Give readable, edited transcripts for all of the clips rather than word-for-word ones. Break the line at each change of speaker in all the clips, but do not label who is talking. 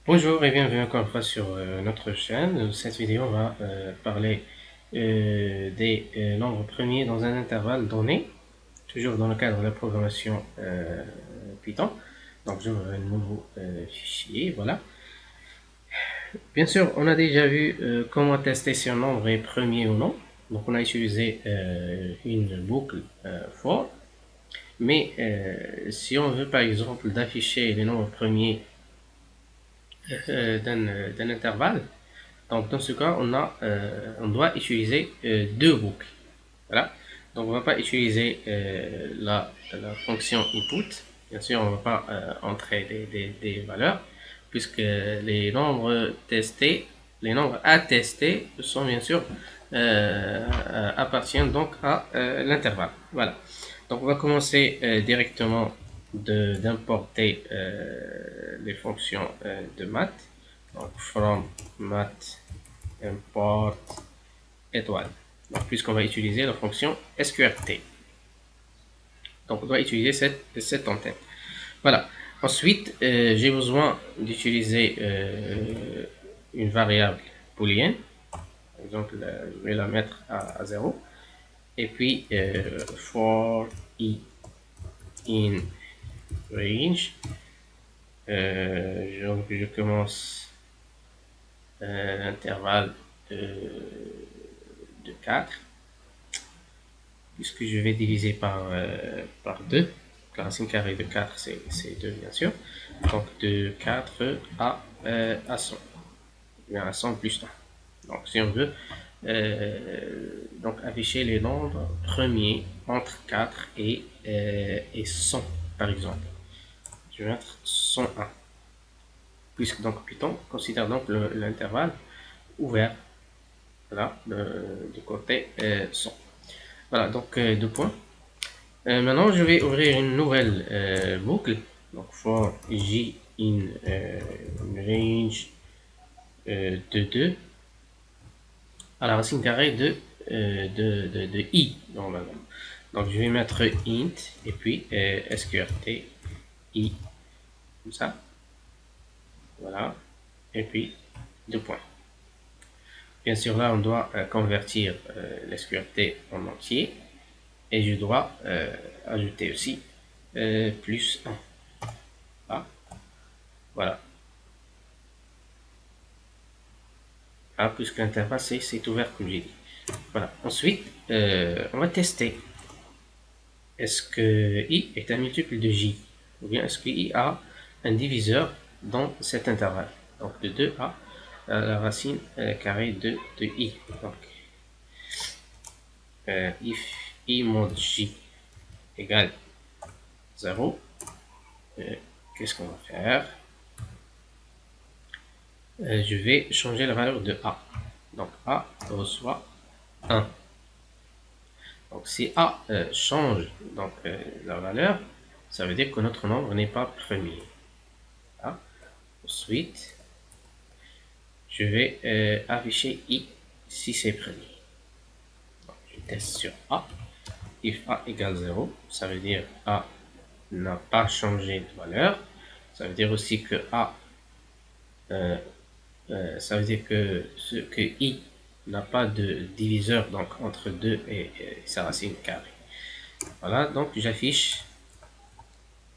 Bonjour et bienvenue encore une fois sur notre chaîne. Cette vidéo va parler des nombres premiers dans un intervalle donné, toujours dans le cadre de la programmation Python. Donc j'ouvre un nouveau fichier, voilà. Bien sûr, on a déjà vu comment tester si un nombre est premier ou non. Donc on a utilisé une boucle for, mais si on veut par exemple d'afficher les nombres premiers d'un intervalle, donc dans ce cas, on doit utiliser deux boucles. Voilà. Donc on ne va pas utiliser la fonction input. Bien sûr, on ne va pas entrer des valeurs, puisque les nombres à tester sont bien sûr appartiennent donc à l'intervalle. Voilà. Donc on va commencer directement d'importer les fonctions de maths. Donc from math import étoile. Donc puisqu'on va utiliser la fonction sqrt. Donc on doit utiliser cette antenne. Voilà. Ensuite, j'ai besoin d'utiliser une variable booléenne. Par exemple, je vais la mettre à 0. Et puis, for i in range. Je commence l'intervalle de 4, puisque je vais diviser par 2. La racine carrée de 4, c'est 2 bien sûr. Donc de 4 à 100. Bien à 100 plus 1. Donc si on veut donc afficher les nombres premiers entre 4 et 100 par exemple. Je vais mettre 101. Puisque donc Python considère donc l'intervalle ouvert. Voilà, du côté 100. Voilà, donc deux points. Maintenant, je vais ouvrir une nouvelle boucle. Donc, for j in range de 2 à la racine carrée de i, normalement. Donc, je vais mettre int et puis sqrt i, comme ça. Voilà. Et puis, deux points. Bien sûr, là, on doit convertir l'sqrt en entier. Et je dois ajouter aussi plus 1. Ah, voilà. Ah, puisque l'interface c'est ouvert comme j'ai dit. Voilà. Ensuite, on va tester. Est-ce que i est un multiple de j? Ou bien est-ce que i a un diviseur dans cet intervalle? Donc de 2 à la racine carrée de i. Donc, if i mod j égale 0, qu'est-ce qu'on va faire? Je vais changer la valeur de a. Donc a reçoit 1. Donc si a change donc, la valeur, ça veut dire que notre nombre n'est pas premier. Voilà. Ensuite, je vais afficher i si c'est premier. Donc, je teste sur a. If a égale 0, ça veut dire a n'a pas changé de valeur. Ça veut dire aussi que a ça veut dire que i n'a pas de diviseur donc entre 2 et sa racine carrée. Voilà, donc j'affiche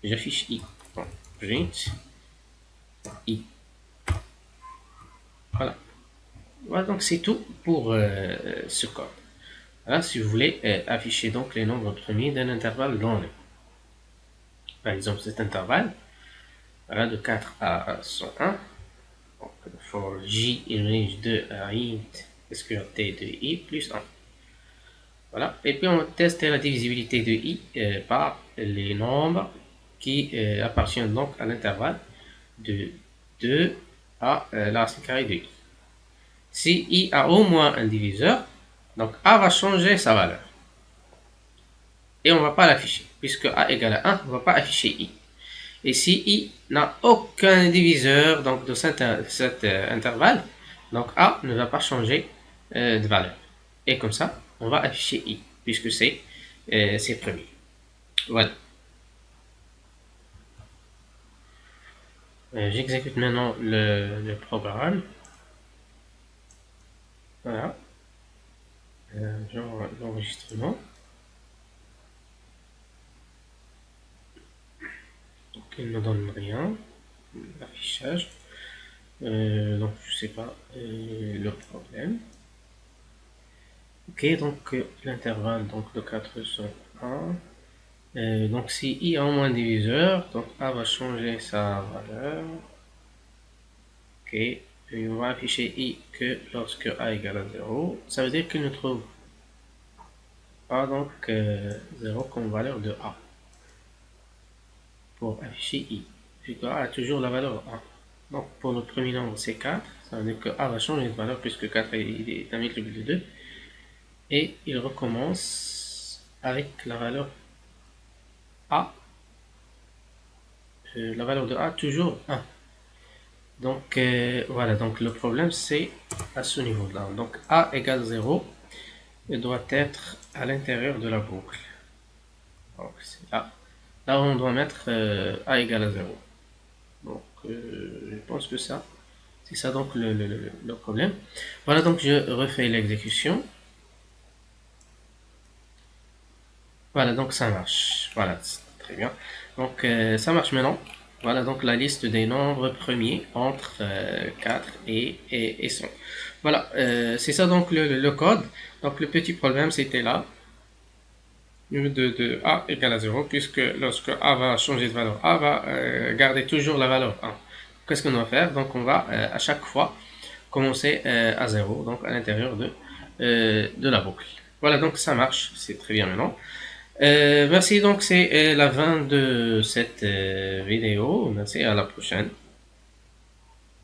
i. Donc, print i. Voilà. Voilà, donc c'est tout pour ce code. Voilà, si vous voulez afficher donc les nombres premiers d'un intervalle donné. Par exemple, cet intervalle, voilà, de 4 à 101. Donc, for j in range 2 à int sqrt de i plus 1. Voilà. Et puis on teste la divisibilité de i par les nombres qui appartiennent donc à l'intervalle de 2 à la racine carrée de i. Si i a au moins un diviseur, donc a va changer sa valeur. Et on ne va pas l'afficher. Puisque a égale à 1, on ne va pas afficher i. Et si i n'a aucun diviseur donc de cet intervalle, donc a ne va pas changer de valeur. Et comme ça, on va afficher i, puisque c'est premier. Voilà. J'exécute maintenant le programme. Voilà. L'enregistrement. Donc il ne donne rien. L'affichage. Donc je sais pas le problème. Ok, donc l'intervalle donc de 4 sur 1. Donc si i a au moins diviseur, donc a va changer sa valeur. Ok, et on va afficher i que lorsque a égale à 0. Ça veut dire qu'il nous trouve a donc 0 comme valeur de a. Pour afficher i. Vu que a a toujours la valeur 1. Donc pour le premier nombre c'est 4. Ça veut dire que a va changer de valeur puisque 4 est un multiple de 2. Et il recommence avec la valeur a. La valeur de a toujours 1. Donc voilà, donc le problème c'est à ce niveau-là. Donc a égale 0 doit être à l'intérieur de la boucle. Donc c'est là. Là on doit mettre a égale à 0. Donc je pense que ça, c'est ça donc le problème. Voilà, donc je refais l'exécution. Voilà, donc ça marche. Voilà, très bien. Donc ça marche maintenant. Voilà donc la liste des nombres premiers entre 4 et 100. Voilà, c'est ça donc le code. Donc le petit problème c'était là, de a égale à 0, puisque lorsque a va changer de valeur, a va garder toujours la valeur 1. Qu'est-ce qu'on va faire? Donc on va à chaque fois commencer à 0, donc à l'intérieur de la boucle. Voilà, donc ça marche, c'est très bien maintenant. Merci, donc c'est la fin de cette vidéo. Merci, à la prochaine.